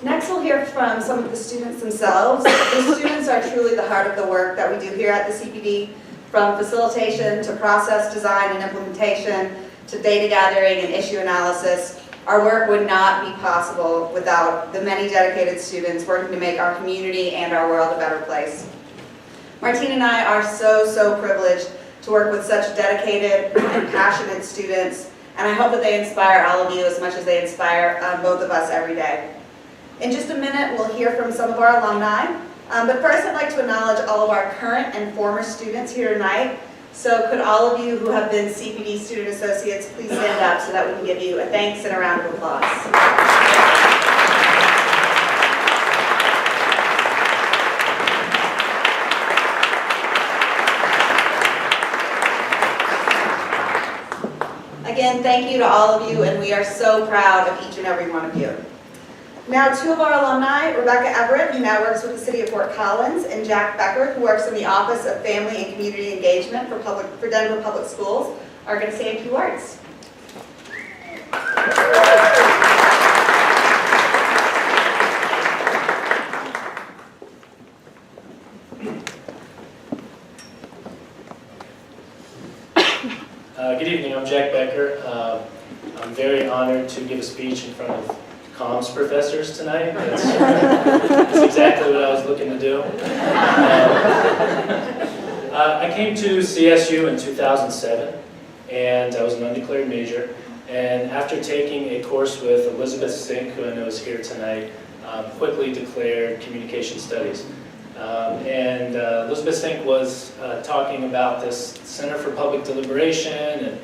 Next, we'll hear from some of the students themselves. The students are truly the heart of the work that we do here at the CPD, from facilitation to process design and implementation to data gathering and issue analysis. Our work would not be possible without the many dedicated students working to make our community and our world a better place. Martine and I are so privileged to work with such dedicated and passionate students, and I hope that they inspire all of you as much as they inspire both of us every day. In just a minute, we'll hear from some of our alumni, but first I'd like to acknowledge all of our current and former students here tonight. So could all of you who have been CPD student associates please stand up so that we can give you a thanks and a round of applause. Again, thank you to all of you, and we are so proud of each and every one of you. Now, two of our alumni, Rebecca Everett, who now works with the City of Fort Collins, and Jack Becker, who works in the Office of Family and Community Engagement for Denver Public Schools, are going to say a few words. Good evening, I'm Jack Becker. I'm very honored to give a speech in front of comms professors tonight. That's exactly what I was looking to do. I came to CSU in 2007, and I was an undeclared major. And after taking a course with Elizabeth Sink, who I know is here tonight, quickly declared communication studies. Elizabeth Sink was talking about this Center for Public Deliberation,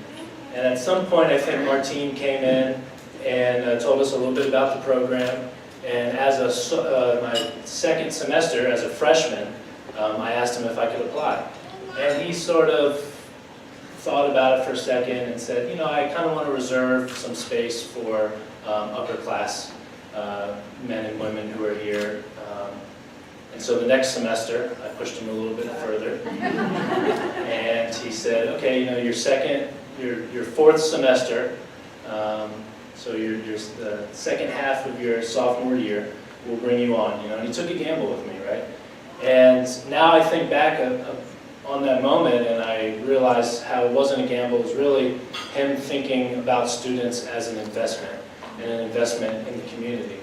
and at some point I think Martine came in and told us a little bit about the program. And as my second semester as a freshman, I asked him if I could apply. And he sort of thought about it for a second and said, you know, I kind of want to reserve some space for upper class men and women who are here. And so the next semester, I pushed him a little bit further. And he said, okay, you know, your fourth semester, so the second half of your sophomore year, we'll bring you on, you know, and he took a gamble with me, right? And now I think back on that moment, and I realize how it wasn't a gamble, it was really him thinking about students as an investment, and an investment in the community.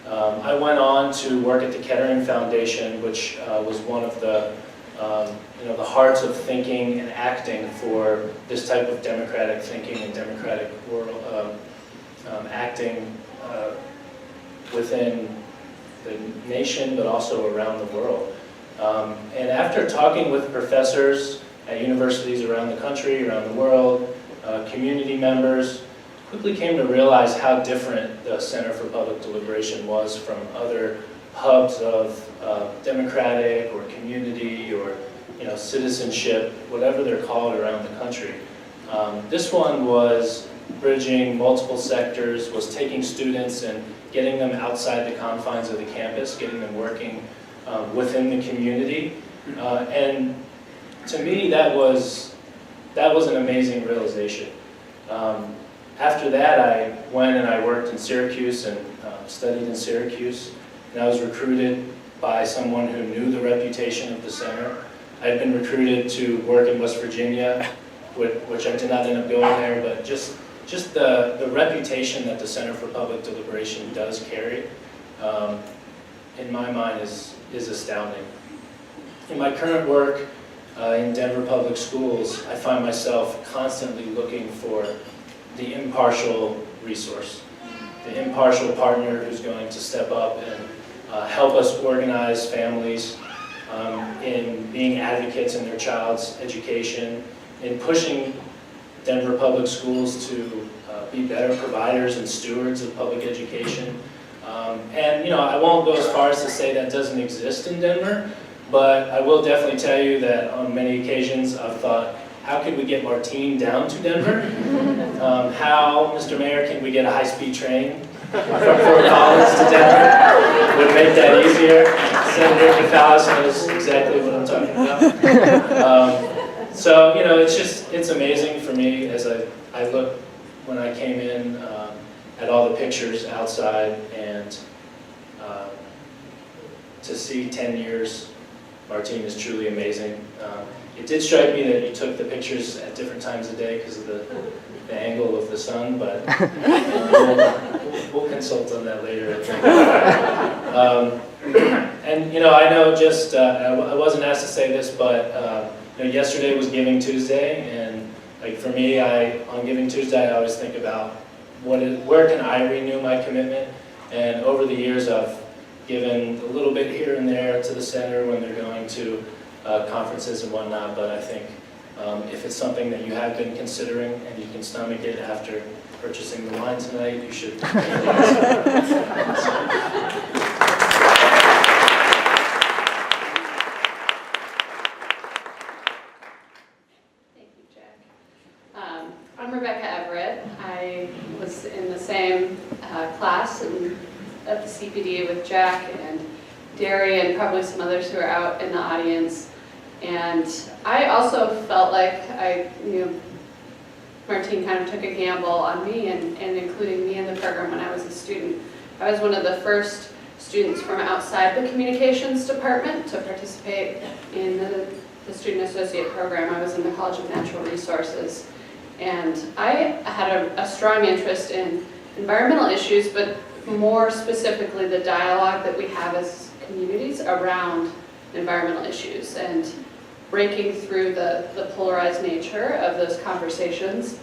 I went on to work at the Kettering Foundation, which was one of the the hearts of thinking and acting for this type of democratic thinking and democratic world, acting within the nation, but also around the world. And after talking with professors at universities around the country, around the world, community members, quickly came to realize how different the Center for Public Deliberation was from other hubs of democratic or community or citizenship, whatever they're called around the country. This one was bridging multiple sectors, was taking students and getting them outside the confines of the campus, getting them working within the community. And to me, that was an amazing realization. After that, I went and I worked in Syracuse and studied in Syracuse. And I was recruited by someone who knew the reputation of the center. I had been recruited to work in West Virginia, which I did not end up going there, but just the reputation that the Center for Public Deliberation does carry, in my mind, is astounding. In my current work in Denver Public Schools, I find myself constantly looking for the impartial resource, the impartial partner who's going to step up and help us organize families in being advocates in their child's education, in pushing Denver Public Schools to be better providers and stewards of public education. And I won't go as far as to say that doesn't exist in Denver, but I will definitely tell you that on many occasions I've thought, how could we get Martine down to Denver? How, Mr. Mayor, can we get a high-speed train from Fort Collins to Denver? Would make that easier. Senator Gonzalez knows exactly what I'm talking about. So, it's amazing for me as I look when I came in at all the pictures outside, and to see 10 years, Martine, is truly amazing. It did strike me that you took the pictures at different times of day because of the angle of the sun, but we'll consult on that later, I think. And I know just, I wasn't asked to say this, but yesterday was Giving Tuesday, and like for me, on Giving Tuesday, I always think about where can I renew my commitment, and over the years, I've given a little bit here and there to the center when they're going to conferences and whatnot, but I think if it's something that you have been considering and you can stomach it after purchasing the wine tonight, you should. Thank you, Jack. I'm Rebecca Everett. I was in the same class at the CPD with Jack and Derry and probably some others who are out in the audience. And I also felt like Martine kind of took a gamble on me and including me in the program when I was a student. I was one of the first students from outside the communications department to participate in the student associate program. I was in the College of Natural Resources. And I had a strong interest in environmental issues, but more specifically the dialogue that we have as communities around environmental issues and breaking through the polarized nature of those conversations.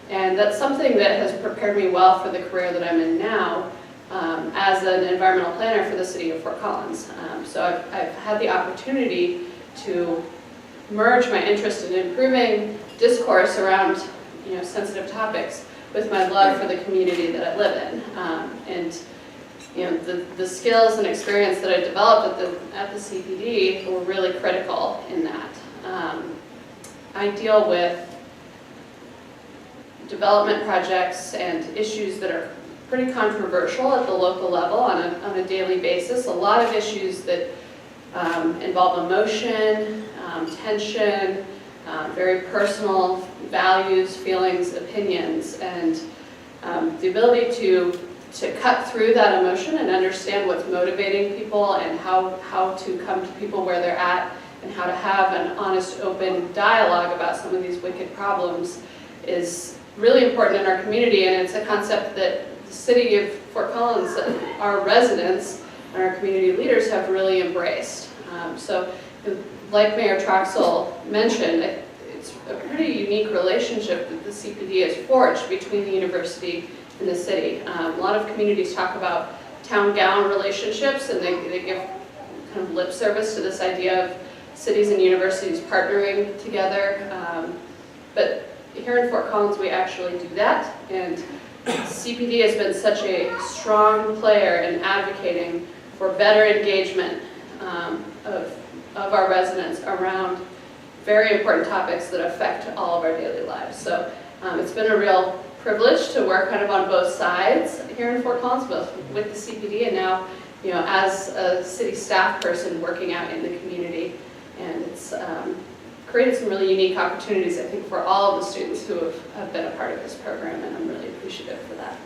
And that's something that has prepared me well for the career that I'm in now as an environmental planner for the city of Fort Collins. So I've had the opportunity to merge my interest in improving discourse around sensitive topics with my love for the community that I live in. The skills and experience that I developed at the CPD were really critical in that. I deal with development projects and issues that are pretty controversial at the local level on a daily basis. A lot of issues that involve emotion, tension, very personal values, feelings, opinions, and the ability to cut through that emotion and understand what's motivating people and how to come to people where they're at and how to have an honest, open dialogue about some of these wicked problems is really important in our community, and it's a concept that the city of Fort Collins, our residents and our community leaders have really embraced. So like Mayor Troxel mentioned, it's a pretty unique relationship that the CPD has forged between the university and the city. A lot of communities talk about town-gown relationships, and they give kind of lip service to this idea of cities and universities partnering together. But here in Fort Collins, we actually do that, and CPD has been such a strong player in advocating for better engagement of our residents around very important topics that affect all of our daily lives. So it's been a real privilege to work kind of on both sides here in Fort Collins, both with the CPD and now, as a city staff person working out in the community. And it's created some really unique opportunities, I think, for all of the students who have been a part of this program, and I'm really appreciative for that.